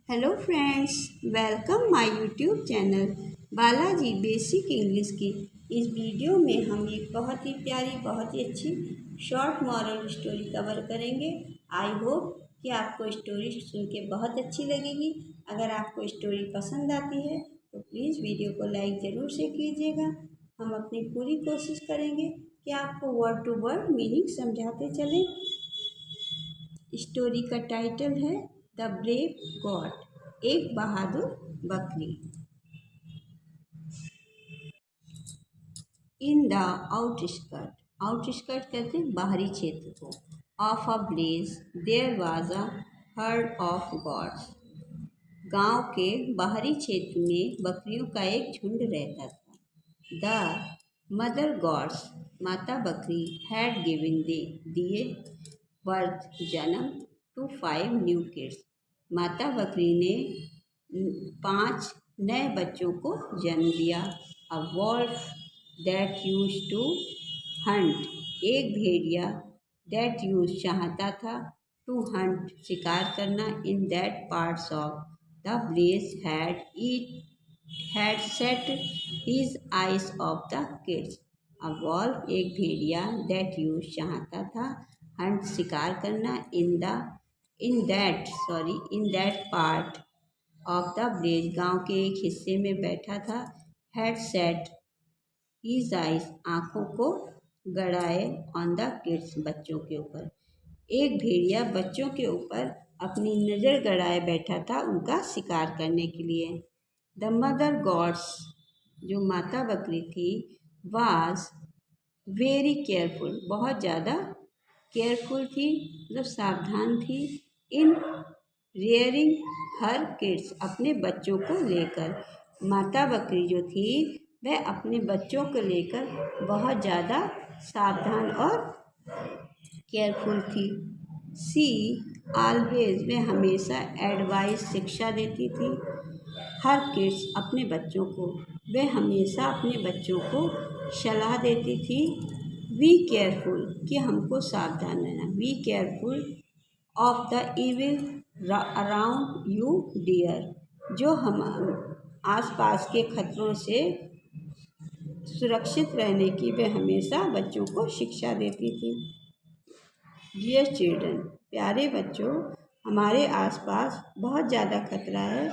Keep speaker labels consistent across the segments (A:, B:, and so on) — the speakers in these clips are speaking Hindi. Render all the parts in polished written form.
A: Hello friends, welcome my YouTube channel Balaji basic English की। इस वीडियो में हम एक बहुत ही प्यारी, बहुत ही अच्छी शॉर्ट मॉरल स्टोरी कवर करेंगे। आई होप कि आपको स्टोरी सुन के बहुत अच्छी लगेगी। अगर आपको स्टोरी पसंद आती है तो प्लीज़ वीडियो को लाइक ज़रूर से कीजिएगा। हम अपनी पूरी कोशिश करेंगे कि आपको वर्ड टू वर्ड मीनिंग समझाते चलें। स्टोरी का टाइटल है द ब्रेव गॉट, एक बहादुर बकरी। इन द आउटस्कर्ट कहते हैं बाहरी क्षेत्र को, of a village there was a herd of gods. गांव के बाहरी क्षेत्र में बकरियों का एक झुंड रहता था। द मदर गॉड्स, माता बकरी, हैड गिवन दिए बर्थ, जन्म, टू 5 न्यू किड्स। माता बकरी ने 5 नए बच्चों को जन्म दिया। A wolf that used to hunt, एक भेड़िया, दैट यूज चाहता था, टू हंट शिकार करना, in that parts of the village had set his eyes of the kids. A wolf, एक भेड़िया, दैट यूज चाहता था, हंट शिकार करना, in that part of the village, गांव के एक हिस्से में बैठा था, हैड सेट हीज आइज, आंखों को गड़ाए, ऑन द किड्स, बच्चों के ऊपर। एक भेड़िया बच्चों के ऊपर अपनी नज़र गड़ाए बैठा था उनका शिकार करने के लिए। द मदर गॉड्स, जो माता बकरी थी, वाज वेरी केयरफुल, बहुत ज़्यादा केयरफुल थी, मतलब सावधान थी, इन रेयरिंग हर किड्स, अपने बच्चों को लेकर। माता बकरी जो थी वह अपने बच्चों को लेकर बहुत ज़्यादा सावधान और केयरफुल थी। सी ऑलवेज, वह हमेशा एडवाइस, शिक्षा देती थी, हर किड्स, अपने बच्चों को, वह हमेशा अपने बच्चों को सलाह देती थी, बी केयरफुल, कि हमको सावधान रहना, be careful of the evil around you dear, जो हम आसपास के खतरों से सुरक्षित रहने की वे हमेशा बच्चों को शिक्षा देती थी। डियर चिल्ड्रन, प्यारे बच्चों, हमारे आसपास बहुत ज़्यादा खतरा है,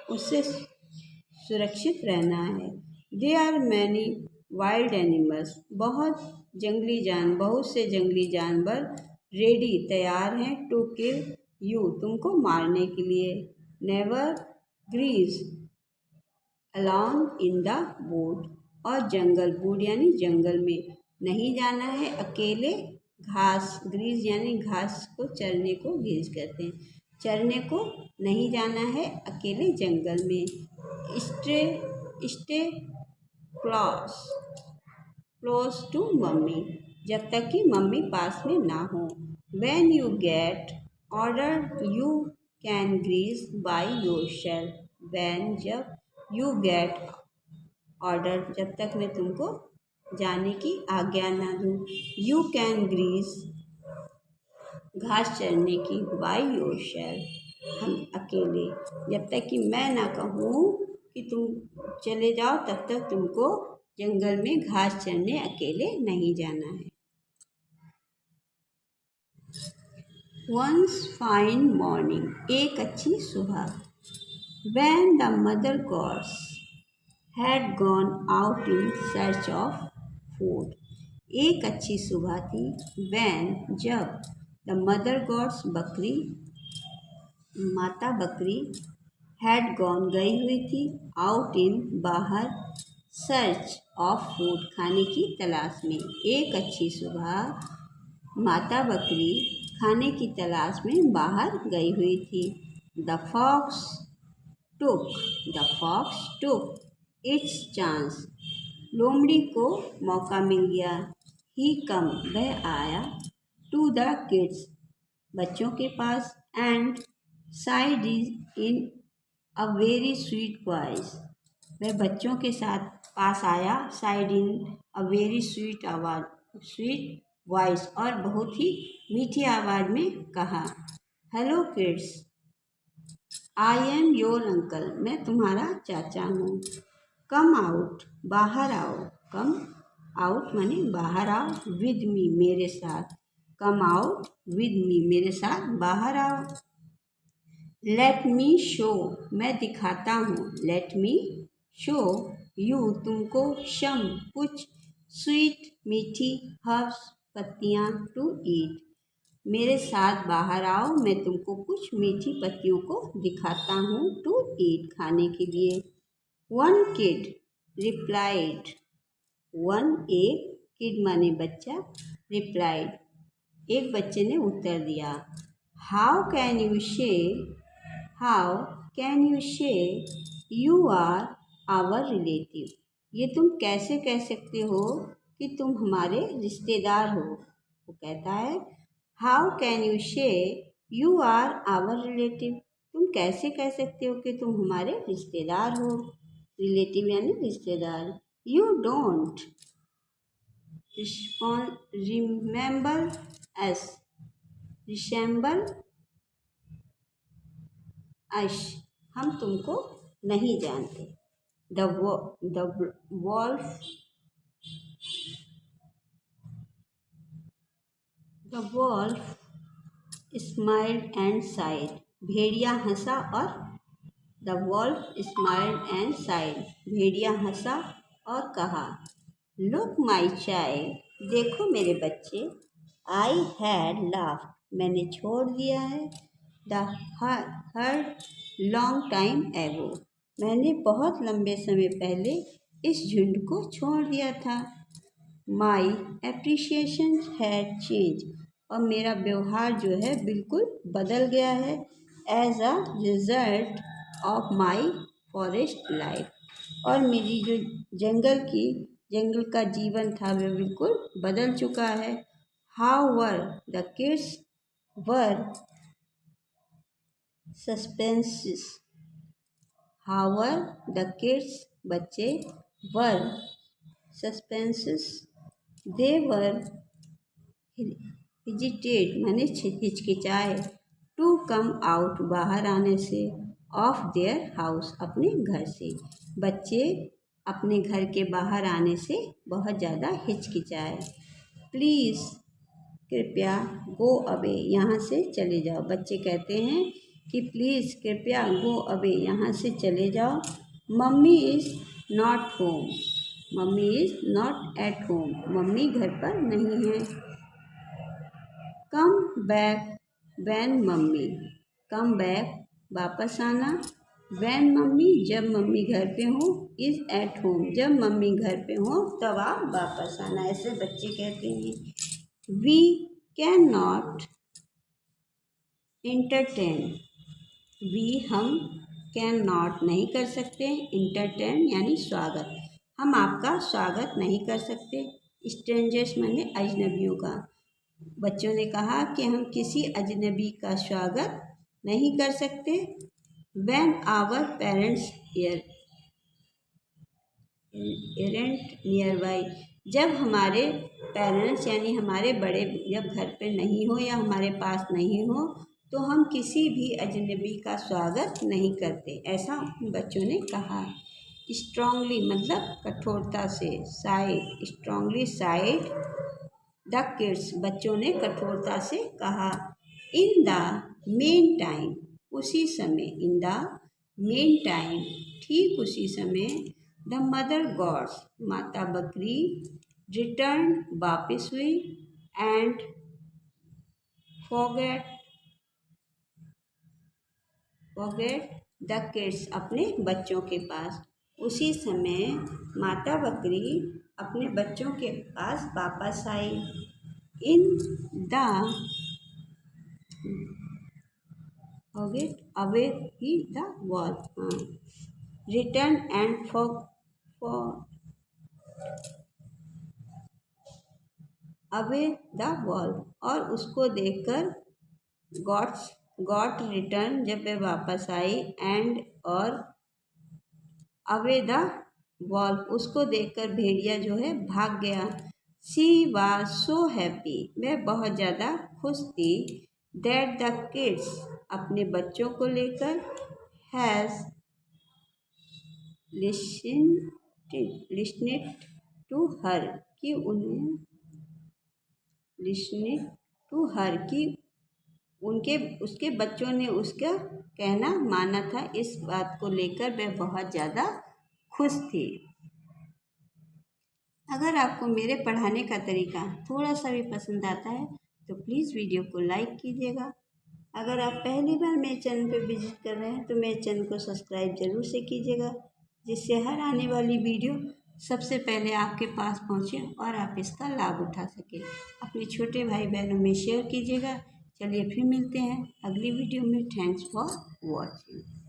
A: उससे सुरक्षित रहना है। There are many wild animals, बहुत से जंगली जानवर, रेडी, तैयार हैं, टू किल यू, तुमको मारने के लिए। Never graze alone in the wood, और जंगल, वुड यानी जंगल में नहीं जाना है अकेले। घास, ग्रीज यानी घास को, चरने को ग्रीज कहते हैं, चरने को नहीं जाना है अकेले जंगल में। स्टे क्लोज टू मम्मी, जब तक कि मम्मी पास में ना हो। When you get order you can graze by yourself, when, जब, यू गेट ऑर्डर, जब तक मैं तुमको जाने की आज्ञा ना दूँ, यू कैन ग्रीज, घास चरने की, बाय योरसेल्फ, हम अकेले, जब तक कि मैं ना कहूँ कि तुम चले जाओ तब तक तुमको जंगल में घास चरने अकेले नहीं जाना है। वंस फाइन मॉर्निंग, एक अच्छी सुबह, when the mother goats had gone out in search of food, एक अच्छी सुबह थी, व्हेन, जब, द मदर गॉड्स, बकरी, माता बकरी, हैड गॉन, गई हुई थी, आउट इन, बाहर, सर्च ऑफ फूड, खाने की तलाश में। एक अच्छी सुबह माता बकरी खाने की तलाश में बाहर गई हुई थी। The fox took its chance, लोमड़ी को मौका मिल गया। ही कम, वह आया, टू द किड्स, बच्चों के पास, and said in a very sweet voice, वह बच्चों के साथ पास आया, said in a very sweet voice, और बहुत ही मीठी आवाज़ में कहा, hello kids, I am your uncle, मैं तुम्हारा चाचा हूँ। कम आउट, बाहर आओ। कम आउट माने बाहर आओ। विद मी, मेरे साथ। कम आउट विद मी, मेरे साथ बाहर आओ। लेट मी शो, मैं दिखाता हूँ। लेट मी शो यू, तुमको। शम, कुछ। स्वीट, मीठी। हर्ब्स, पत्तियाँ। टू ईट, मेरे साथ बाहर आओ, मैं तुमको कुछ मीठी पत्तियों को दिखाता हूँ। टू ईट, खाने के लिए। वन किड रिप्लाइड, वन एक किड माने बच्चा, रिप्लाइड एक बच्चे ने उत्तर दिया। हाउ कैन यू से, हाउ कैन यू से यू आर आवर रिलेटिव, ये तुम कैसे कह सकते हो कि तुम हमारे रिश्तेदार हो। वो कहता है हाउ कैन यू से यू आर आवर रिलेटिव, तुम कैसे कह सकते हो कि तुम हमारे रिश्तेदार हो। रिलेटिव यानी रिश्तेदार। You don't remember us, resemble us, हम तुमको नहीं जानते। The wolf, the wolf smiled and said, भेड़िया हंसा और the wolf smiled and said, भेड़िया हंसा और कहा। लुक माई चाइल्ड, देखो मेरे बच्चे। आई हैड लाफ्ड, मैंने छोड़ दिया है। द हर्ड लॉन्ग टाइम एगो, मैंने बहुत लंबे समय पहले इस झुंड को छोड़ दिया था। माई एप्रिसिएशन हैड चेंज, और मेरा व्यवहार जो है बिल्कुल बदल गया है। As a result of my forest life, और मेरी जो जंगल का जीवन था वह बिल्कुल बदल चुका है। How were the kids were suspenses, hour the kids बच्चे, वर सस्पेंसेस दे वर हिजिटेट माने हिचकिचाए। टू कम आउट, बाहर आने से। ऑफ देयर हाउस, अपने घर से। बच्चे अपने घर के बाहर आने से बहुत ज़्यादा हिचकिचाए। प्लीज़, कृपया। गो अवे, यहाँ से चले जाओ। बच्चे कहते हैं कि प्लीज़ कृपया, गो अवे, यहाँ से चले जाओ। Mummy is not home, mummy is not at home, mummy घर पर नहीं है। Come back when mummy, come back वापस आना। वैन मम्मी, जब मम्मी घर पे हो। इज़ एट होम, जब मम्मी घर पे हो तब आप वापस आना, ऐसे बच्चे कहते हैं। We can not entertain, we हम, कैन नॉट नहीं कर सकते, इंटरटेन यानी स्वागत, हम आपका स्वागत नहीं कर सकते। स्ट्रेंजर्स माने अजनबियों का। बच्चों ने कहा कि हम किसी अजनबी का स्वागत नहीं कर सकते। When our parents aren't nearby, जब हमारे पेरेंट्स यानी हमारे बड़े जब घर पे नहीं हो या हमारे पास नहीं हो तो हम किसी भी अजनबी का स्वागत नहीं करते, ऐसा उन बच्चों ने कहा। स्ट्रांगली मतलब कठोरता से। Side, strongly side the kids, बच्चों ने कठोरता से कहा। इन द मेन टाइम, उसी समय। इन द मेन टाइम, ठीक उसी समय। द मदर गॉड्स, माता बकरी। रिटर्न, वापिस हुई। एंड फॉरगेट द किड्स, अपने बच्चों के पास। उसी समय माता बकरी अपने बच्चों के पास वापस आई। इन द अवे ही the wall, return and for away the wall, और उसको देखकर गॉट रिटर्न, जब वे वापस आई। एंड और अवे द वॉल, उसको देखकर भेड़िया जो है भाग गया। शी वाज सो हैप्पी, वह बहुत ज़्यादा खुश थी। दैट द किड्स, अपने बच्चों को लेकर। हैज़ लिस्टेड टू हर कि उन्हें लिस्टेड टू हर कि उसके बच्चों ने उसका कहना माना था। इस बात को लेकर वह बहुत ज़्यादा खुश थी। अगर आपको मेरे पढ़ाने का तरीका थोड़ा सा भी पसंद आता है तो प्लीज़ वीडियो को लाइक कीजिएगा। अगर आप पहली बार मेरे चैनल पर विजिट कर रहे हैं तो मेरे चैनल को सब्सक्राइब ज़रूर से कीजिएगा, जिससे हर आने वाली वीडियो सबसे पहले आपके पास पहुंचे और आप इसका लाभ उठा सकें। अपने छोटे भाई बहनों में शेयर कीजिएगा। चलिए फिर मिलते हैं अगली वीडियो में। Thanks for watching.